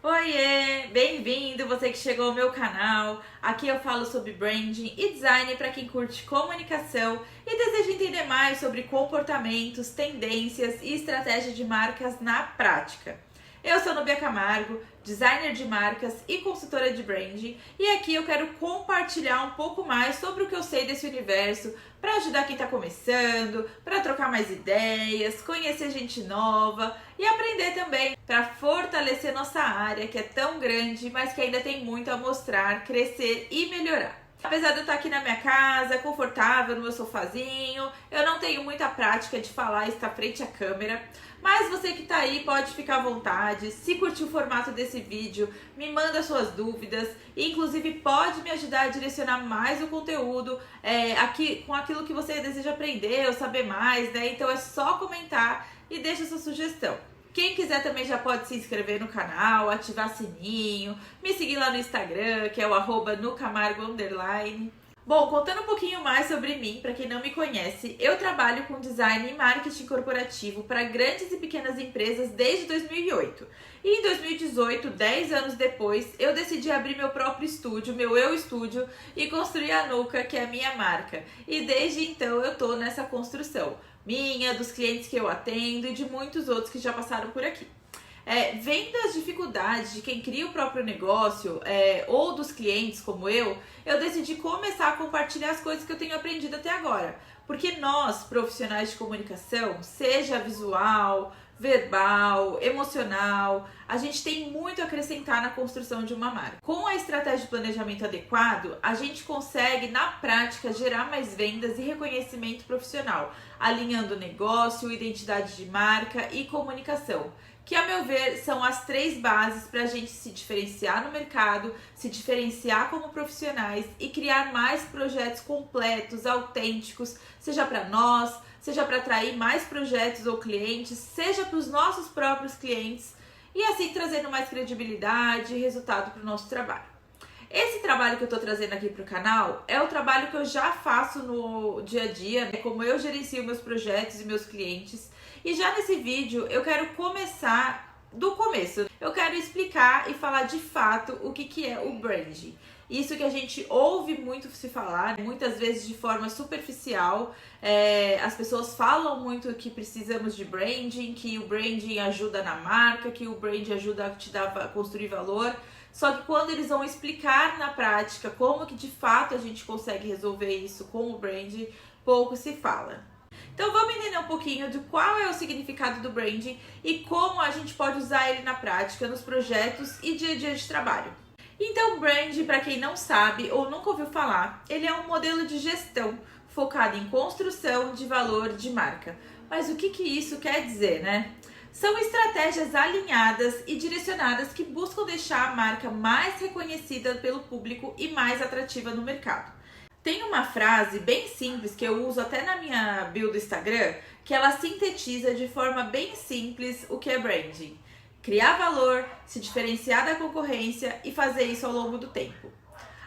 Oiê, bem-vindo você que chegou ao meu canal. Aqui eu falo sobre branding e design para quem curte comunicação e deseja entender mais sobre comportamentos, tendências e estratégia de marcas na prática. Eu sou Núbia Camargo, designer de marcas e consultora de branding, e aqui eu quero compartilhar um pouco mais sobre o que eu sei desse universo para ajudar quem está começando, para trocar mais ideias, conhecer gente nova e aprender também para fortalecer nossa área que é tão grande, mas que ainda tem muito a mostrar, crescer e melhorar. Apesar de eu estar aqui na minha casa, confortável no meu sofazinho, eu não tenho muita prática de falar e estar frente à câmera, mas você que está aí pode ficar à vontade. Se curtir o formato desse vídeo, me manda suas dúvidas e inclusive pode me ajudar a direcionar mais o conteúdo aqui com aquilo que você deseja aprender ou saber mais, né? Então é só comentar e deixa sua sugestão. Quem quiser também já pode se inscrever no canal, ativar sininho, me seguir lá no Instagram, que é o @nucamargo_. Bom, contando um pouquinho mais sobre mim, para quem não me conhece, eu trabalho com design e marketing corporativo para grandes e pequenas empresas desde 2008. E em 2018, 10 anos depois, eu decidi abrir meu próprio estúdio, meu Eu Estúdio, e construir a Nuca, que é a minha marca. E desde então eu tô nessa construção. Minha, dos clientes que eu atendo e de muitos outros que já passaram por aqui. Vendo as dificuldades de quem cria o próprio negócio ou dos clientes como eu decidi começar a compartilhar as coisas que eu tenho aprendido até agora. Porque nós, profissionais de comunicação, seja visual, verbal, emocional, a gente tem muito a acrescentar na construção de uma marca. Com a estratégia de planejamento adequado, a gente consegue, na prática, gerar mais vendas e reconhecimento profissional, alinhando negócio, identidade de marca e comunicação, que, a meu ver, são as 3 bases para a gente se diferenciar no mercado, se diferenciar como profissionais e criar mais projetos completos, autênticos, seja para nós, seja para atrair mais projetos ou clientes, seja para os nossos próprios clientes, e assim trazendo mais credibilidade e resultado para o nosso trabalho. Esse trabalho que eu estou trazendo aqui para o canal é o trabalho que eu já faço no dia a dia, como eu gerencio meus projetos e meus clientes. E já nesse vídeo eu quero começar do começo. Eu quero explicar e falar de fato o que é o branding. Isso que a gente ouve muito se falar, muitas vezes de forma superficial. As pessoas falam muito que precisamos de branding, que o branding ajuda na marca, que o branding ajuda a construir valor. Só que quando eles vão explicar na prática como que de fato a gente consegue resolver isso com o branding, pouco se fala. Então vamos entender um pouquinho de qual é o significado do branding e como a gente pode usar ele na prática, nos projetos e dia a dia de trabalho. Então, branding, para quem não sabe ou nunca ouviu falar, ele é um modelo de gestão focado em construção de valor de marca. Mas o que isso quer dizer, né? São estratégias alinhadas e direcionadas que buscam deixar a marca mais reconhecida pelo público e mais atrativa no mercado. Tem uma frase bem simples que eu uso até na minha bio do Instagram, que ela sintetiza de forma bem simples o que é branding. Criar valor, se diferenciar da concorrência e fazer isso ao longo do tempo.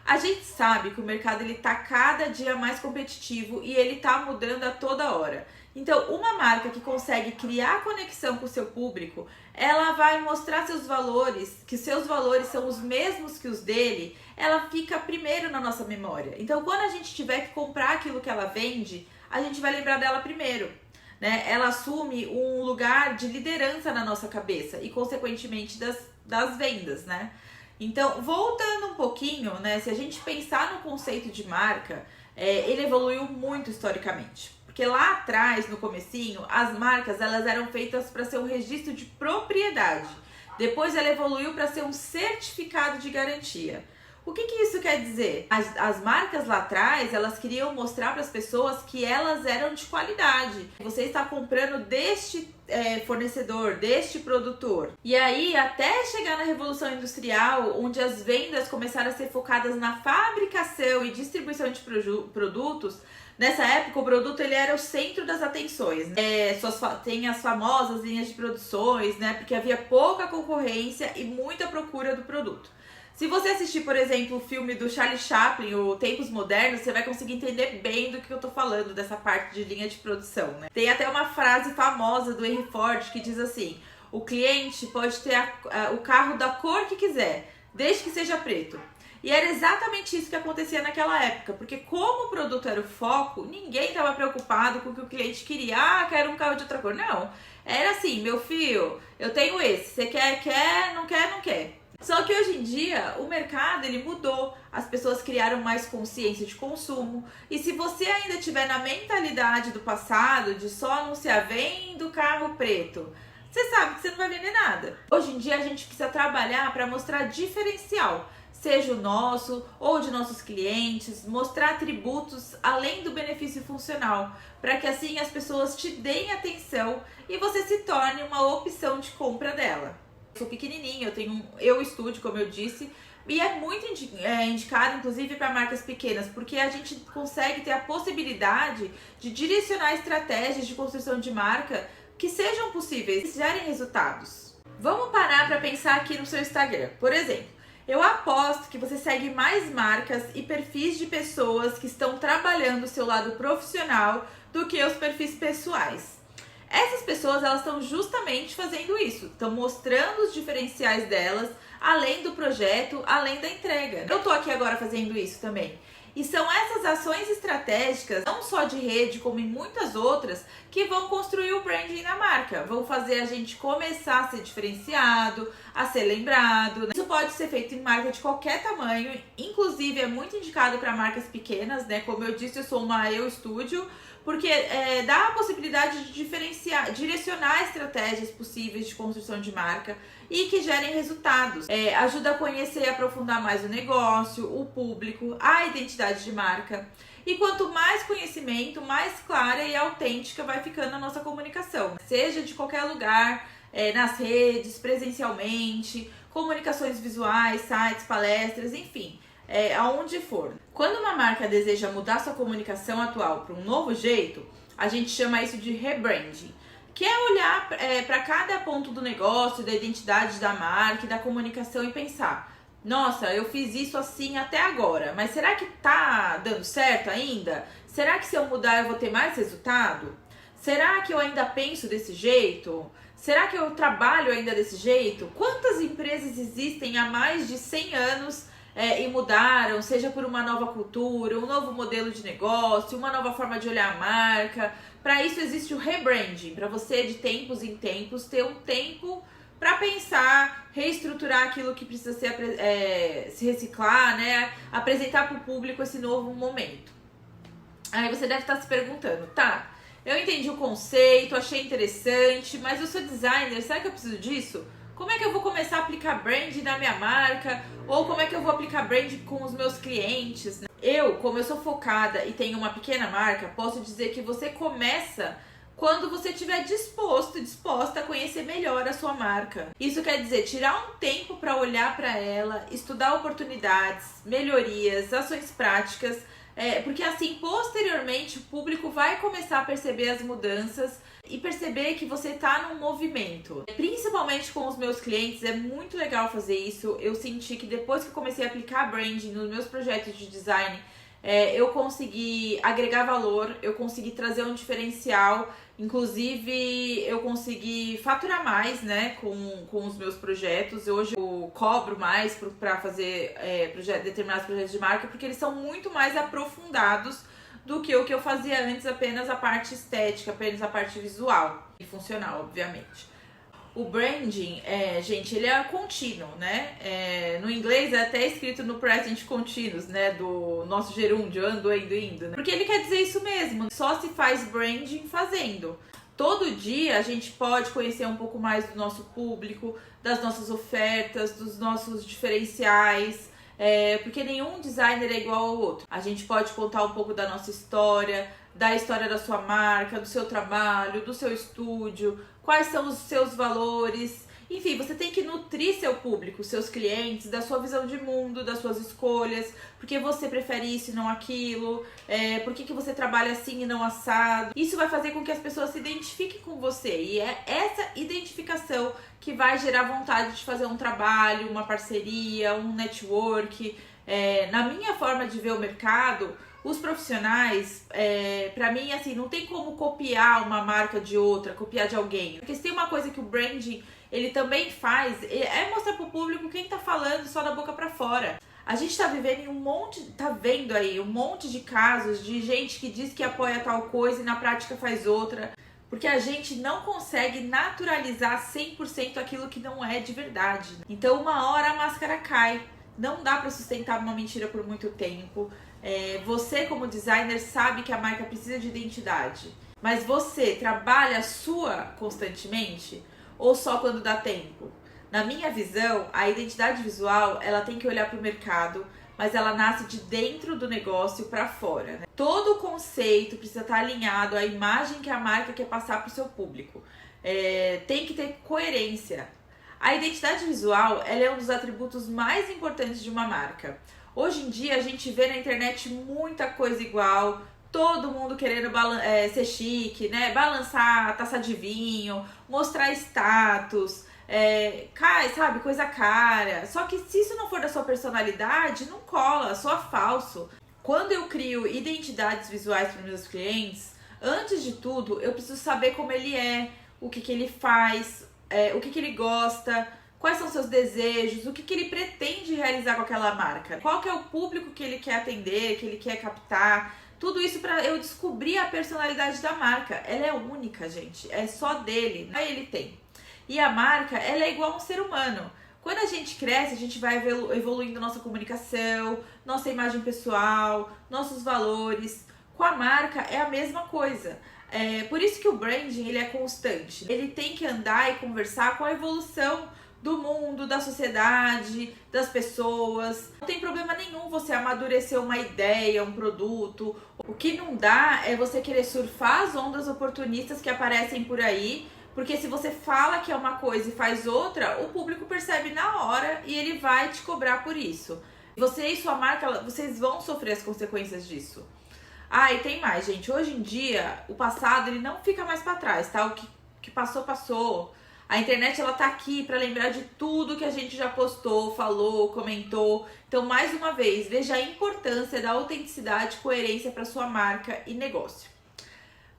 A gente sabe que o mercado está cada dia mais competitivo e ele está mudando a toda hora. Então, uma marca que consegue criar conexão com o seu público, ela vai mostrar seus valores, que seus valores são os mesmos que os dele, ela fica primeiro na nossa memória. Então, quando a gente tiver que comprar aquilo que ela vende, a gente vai lembrar dela primeiro, né? Ela assume um lugar de liderança na nossa cabeça e, consequentemente, das vendas, né? Então, voltando um pouquinho, né? Se a gente pensar no conceito de marca, ele evoluiu muito historicamente. Porque lá atrás, no comecinho, as marcas elas eram feitas para ser um registro de propriedade. Depois ela evoluiu para ser um certificado de garantia. O que isso quer dizer? As marcas lá atrás, elas queriam mostrar para as pessoas que elas eram de qualidade. Você está comprando deste fornecedor, deste produtor. E aí, até chegar na Revolução Industrial, onde as vendas começaram a ser focadas na fabricação e distribuição de produtos, nessa época o produto ele era o centro das atenções. Tem as famosas linhas de produções, né? Porque havia pouca concorrência e muita procura do produto. Se você assistir, por exemplo, o filme do Charlie Chaplin, o Tempos Modernos, você vai conseguir entender bem do que eu tô falando, dessa parte de linha de produção, né? Tem até uma frase famosa do Henry Ford que diz assim: O cliente pode ter o carro da cor que quiser, desde que seja preto. E era exatamente isso que acontecia naquela época, porque como o produto era o foco, ninguém estava preocupado com o que o cliente queria. Ah, quero um carro de outra cor. Não, era assim, meu filho, eu tenho esse, você quer, quer, não quer, não quer. Só que hoje em dia o mercado ele mudou, as pessoas criaram mais consciência de consumo, e se você ainda tiver na mentalidade do passado de só anunciar vendo carro preto, você sabe que você não vai vender nada. Hoje em dia a gente precisa trabalhar para mostrar diferencial, seja o nosso ou de nossos clientes, mostrar atributos além do benefício funcional, para que assim as pessoas te deem atenção e você se torne uma opção de compra dela. Eu sou pequenininha, eu tenho um estúdio, como eu disse, e é muito indicado, inclusive, para marcas pequenas, porque a gente consegue ter a possibilidade de direcionar estratégias de construção de marca que sejam possíveis e gerem resultados. Vamos parar para pensar aqui no seu Instagram. Por exemplo, eu aposto que você segue mais marcas e perfis de pessoas que estão trabalhando o seu lado profissional do que os perfis pessoais. Essas pessoas, elas estão justamente fazendo isso, estão mostrando os diferenciais delas, além do projeto, além da entrega. Eu tô aqui agora fazendo isso também. E são essas ações estratégicas, não só de rede, como em muitas outras, que vão construir o branding da marca, vão fazer a gente começar a ser diferenciado, a ser lembrado. Isso pode ser feito em marca de qualquer tamanho, inclusive é muito indicado para marcas pequenas, né? Como eu disse, eu sou uma estúdio, porque dá a possibilidade de direcionar estratégias possíveis de construção de marca e que gerem resultados. Ajuda a conhecer e aprofundar mais o negócio, o público, a identidade de marca. E quanto mais conhecimento, mais clara e autêntica vai ficando a nossa comunicação. Seja de qualquer lugar, nas redes, presencialmente, comunicações visuais, sites, palestras, enfim. Aonde for. Quando uma marca deseja mudar sua comunicação atual para um novo jeito, a gente chama isso de rebranding, que é olhar para cada ponto do negócio, da identidade da marca e da comunicação e pensar: nossa, eu fiz isso assim até agora, mas será que tá dando certo ainda? Será que se eu mudar eu vou ter mais resultado? Será que eu ainda penso desse jeito? Será que eu trabalho ainda desse jeito? Quantas empresas existem há mais de 100 anos e mudaram, seja por uma nova cultura, um novo modelo de negócio, uma nova forma de olhar a marca? Para isso existe o rebranding, para você de tempos em tempos ter um tempo para pensar, reestruturar aquilo que precisa se reciclar, né? Apresentar para o público esse novo momento. Aí você deve estar se perguntando, tá, eu entendi o conceito, achei interessante, mas eu sou designer, será que eu preciso disso? Como é que eu vou começar a aplicar branding na minha marca? Ou como é que eu vou aplicar branding com os meus clientes? Como eu sou focada e tenho uma pequena marca, posso dizer que você começa quando você estiver disposta a conhecer melhor a sua marca. Isso quer dizer tirar um tempo para olhar para ela, estudar oportunidades, melhorias, ações práticas, porque assim, posteriormente, o público vai começar a perceber as mudanças e perceber que você está num movimento. Principalmente com os meus clientes, é muito legal fazer isso. Eu senti que depois que eu comecei a aplicar branding nos meus projetos de design, eu consegui agregar valor, eu consegui trazer um diferencial, inclusive eu consegui faturar mais, né, com os meus projetos. Hoje eu cobro mais para fazer determinados projetos de marca, porque eles são muito mais aprofundados do que o que eu fazia antes, apenas a parte estética, apenas a parte visual e funcional, obviamente. O branding, gente, ele é contínuo, né? No inglês é até escrito no present continuous, né? Do nosso gerúndio, ando, indo, né? Porque ele quer dizer isso mesmo, só se faz branding fazendo. Todo dia a gente pode conhecer um pouco mais do nosso público, das nossas ofertas, dos nossos diferenciais, porque nenhum designer é igual ao outro. A gente pode contar um pouco da nossa história, da história da sua marca, do seu trabalho, do seu estúdio, quais são os seus valores. Enfim, você tem que nutrir seu público, seus clientes, da sua visão de mundo, das suas escolhas, porque você prefere isso e não aquilo, por que você trabalha assim e não assado. Isso vai fazer com que as pessoas se identifiquem com você, e é essa identificação que vai gerar vontade de fazer um trabalho, uma parceria, um network. Na minha forma de ver o mercado, os profissionais, pra mim, assim, não tem como copiar uma marca de outra, copiar de alguém. Porque se tem uma coisa que o branding ele também faz, é mostrar pro público quem tá falando só da boca pra fora. A gente tá vivendo em tá vendo aí um monte de casos de gente que diz que apoia tal coisa e na prática faz outra, porque a gente não consegue naturalizar 100% aquilo que não é de verdade. Então uma hora a máscara cai, não dá pra sustentar uma mentira por muito tempo. Você como designer sabe que a marca precisa de identidade, mas você trabalha a sua constantemente ou só quando dá tempo? Na minha visão, a identidade visual, ela tem que olhar para o mercado, mas ela nasce de dentro do negócio para fora, né? Todo o conceito precisa estar alinhado à imagem que a marca quer passar para o seu público. Tem que ter coerência. A identidade visual, ela é um dos atributos mais importantes de uma marca. Hoje em dia, a gente vê na internet muita coisa igual, todo mundo querendo ser chique, né? Balançar a taça de vinho, mostrar status, sabe, coisa cara. Só que se isso não for da sua personalidade, não cola, soa falso. Quando eu crio identidades visuais para meus clientes, antes de tudo, eu preciso saber como ele é, o que ele faz, o que ele gosta, quais são seus desejos, o que ele pretende realizar com aquela marca, qual que é o público que ele quer atender, que ele quer captar. Tudo isso para eu descobrir a personalidade da marca. Ela é única, gente, é só dele, não é ele tem. E a marca, ela é igual a um ser humano. Quando a gente cresce, a gente vai evoluindo nossa comunicação, nossa imagem pessoal, nossos valores. Com a marca é a mesma coisa. Por isso que o branding, ele é constante. Ele tem que andar e conversar com a evolução do mundo, da sociedade, das pessoas. Não tem problema nenhum você amadurecer uma ideia, um produto. O que não dá é você querer surfar as ondas oportunistas que aparecem por aí, porque se você fala que é uma coisa e faz outra, o público percebe na hora e ele vai te cobrar por isso. Você e sua marca, vocês vão sofrer as consequências disso. E tem mais, gente. Hoje em dia, o passado, ele não fica mais pra trás, tá? O que passou, passou. A internet, ela tá aqui pra lembrar de tudo que a gente já postou, falou, comentou. Então, mais uma vez, veja a importância da autenticidade e coerência para sua marca e negócio.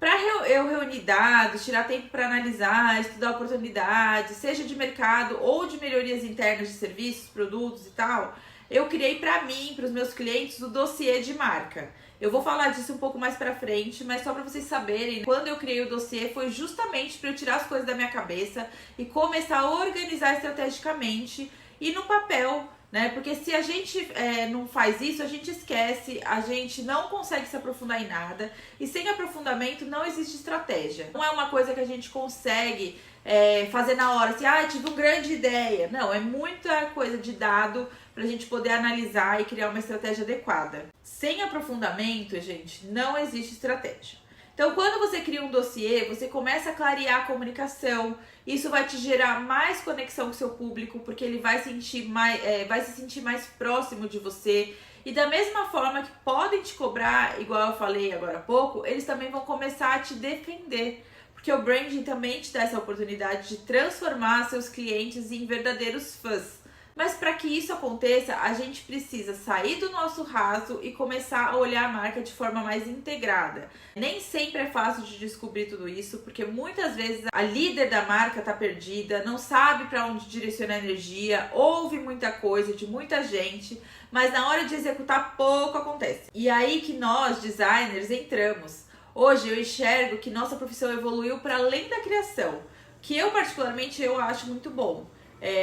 Para eu reunir dados, tirar tempo para analisar, estudar oportunidades, seja de mercado ou de melhorias internas de serviços, produtos e tal, eu criei para mim, para os meus clientes, o dossiê de marca. Eu vou falar disso um pouco mais pra frente, mas só para vocês saberem, quando eu criei o dossiê foi justamente para eu tirar as coisas da minha cabeça e começar a organizar estrategicamente e no papel, né? Porque se a gente não faz isso, a gente esquece, a gente não consegue se aprofundar em nada e sem aprofundamento não existe estratégia. Não é uma coisa que a gente consegue fazer na hora, assim, tive uma grande ideia. Não, é muita coisa de dado pra gente poder analisar e criar uma estratégia adequada. Sem aprofundamento, gente, não existe estratégia. Então, quando você cria um dossiê, você começa a clarear a comunicação. Isso vai te gerar mais conexão com o seu público, porque ele vai se sentir mais próximo de você. E da mesma forma que podem te cobrar, igual eu falei agora há pouco, eles também vão começar a te defender. Porque o branding também te dá essa oportunidade de transformar seus clientes em verdadeiros fãs. Mas para que isso aconteça, a gente precisa sair do nosso raso e começar a olhar a marca de forma mais integrada. Nem sempre é fácil de descobrir tudo isso, porque muitas vezes a líder da marca está perdida, não sabe para onde direcionar a energia, ouve muita coisa de muita gente, mas na hora de executar pouco acontece. E aí que nós, designers, entramos. Hoje eu enxergo que nossa profissão evoluiu para além da criação, que eu particularmente eu acho muito bom.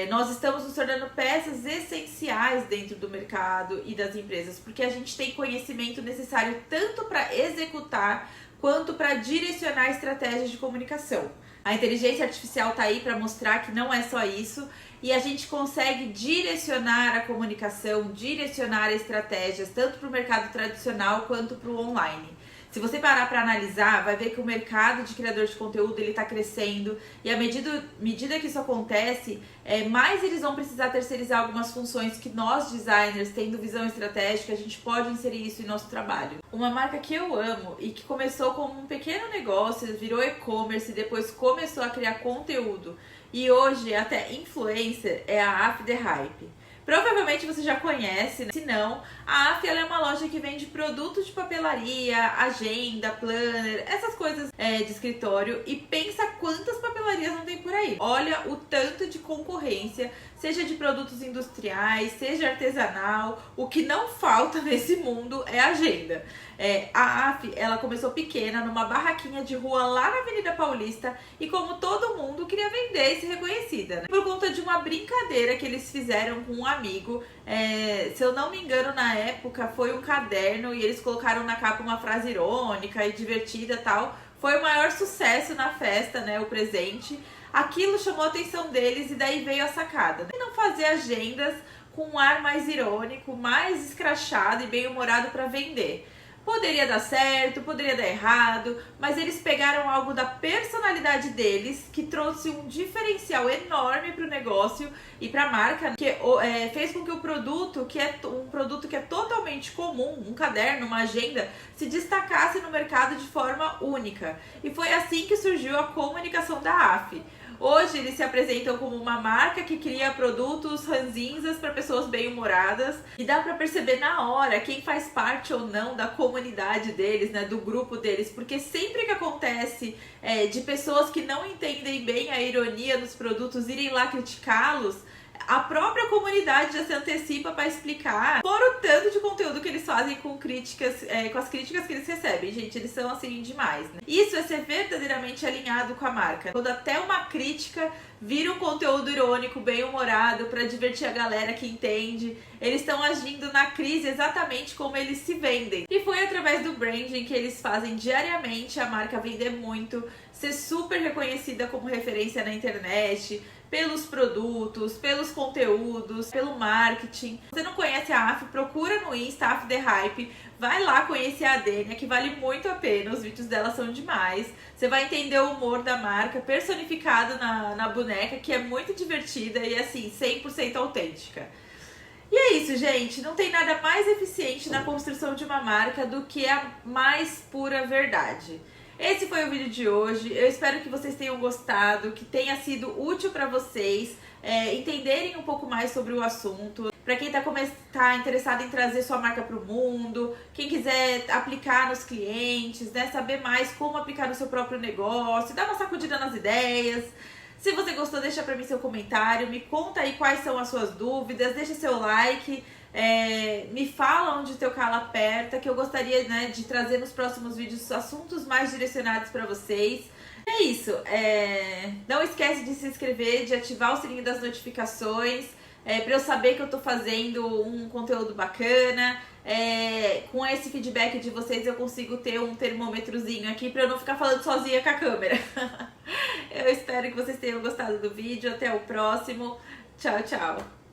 Nós estamos nos tornando peças essenciais dentro do mercado e das empresas, porque a gente tem conhecimento necessário tanto para executar quanto para direcionar estratégias de comunicação. A inteligência artificial está aí para mostrar que não é só isso e a gente consegue direcionar a comunicação, direcionar estratégias tanto para o mercado tradicional quanto para o online. Se você parar para analisar, vai ver que o mercado de criador de conteúdo ele está crescendo e à medida que isso acontece, mais eles vão precisar terceirizar algumas funções que nós designers, tendo visão estratégica, a gente pode inserir isso em nosso trabalho. Uma marca que eu amo e que começou como um pequeno negócio, virou e-commerce e depois começou a criar conteúdo e hoje até influencer é a After Hype. Provavelmente você já conhece, né? Se não, a AF ela é uma loja que vende produtos de papelaria, agenda, planner, essas coisas de escritório. E pensa quantas papelarias não tem por aí. Olha o tanto de concorrência, seja de produtos industriais, seja artesanal. O que não falta nesse mundo é agenda. A AF, ela começou pequena, numa barraquinha de rua lá na Avenida Paulista, e como todo mundo, queria vender e ser reconhecida, né? Por conta de uma brincadeira que eles fizeram com um amigo, se eu não me engano, na época, foi um caderno, e eles colocaram na capa uma frase irônica e divertida e tal. Foi o maior sucesso na festa, né, o presente. Aquilo chamou a atenção deles e daí veio a sacada, né? E não fazer agendas com um ar mais irônico, mais escrachado e bem-humorado para vender. Poderia dar certo, poderia dar errado, mas eles pegaram algo da personalidade deles, que trouxe um diferencial enorme para o negócio e para a marca, que fez com que o produto, que é um produto que é totalmente comum, um caderno, uma agenda, se destacasse no mercado de forma única. E foi assim que surgiu a comunicação da AF. Hoje eles se apresentam como uma marca que cria produtos ranzinzas para pessoas bem-humoradas, e dá para perceber na hora quem faz parte ou não da comunidade deles, né, do grupo deles, porque sempre que acontece de pessoas que não entendem bem a ironia dos produtos irem lá criticá-los, a própria comunidade já se antecipa para explicar, fora o tanto de conteúdo que eles fazem com críticas, com as críticas que eles recebem. Gente, eles são assim demais, né? Isso é ser verdadeiramente alinhado com a marca. Quando até uma crítica vira um conteúdo irônico, bem-humorado, para divertir a galera que entende. Eles estão agindo na crise exatamente como eles se vendem. E foi através do branding que eles fazem diariamente a marca vender muito, ser super reconhecida como referência na internet, pelos produtos, pelos conteúdos, pelo marketing. Se você não conhece a AF, procura no Insta, AF The Hype. Vai lá conhecer a Dênia, que vale muito a pena, os vídeos dela são demais. Você vai entender o humor da marca personificado na boneca, que é muito divertida e assim, 100% autêntica. E é isso, gente. Não tem nada mais eficiente na construção de uma marca do que a mais pura verdade. Esse foi o vídeo de hoje. Eu espero que vocês tenham gostado, que tenha sido útil para vocês entenderem um pouco mais sobre o assunto. Para quem tá interessado em trazer sua marca para o mundo, quem quiser aplicar nos clientes, né, saber mais como aplicar no seu próprio negócio, dar uma sacudida nas ideias. Se você gostou, deixa pra mim seu comentário, me conta aí quais são as suas dúvidas, deixa seu like, me fala onde teu calo aperta, que eu gostaria, né, de trazer nos próximos vídeos assuntos mais direcionados pra vocês. É isso, não esquece de se inscrever, de ativar o sininho das notificações, pra eu saber que eu tô fazendo um conteúdo bacana. Com esse feedback de vocês eu consigo ter um termômetrozinho aqui pra eu não ficar falando sozinha com a câmera. Eu espero que vocês tenham gostado do vídeo. Até o próximo. Tchau, tchau.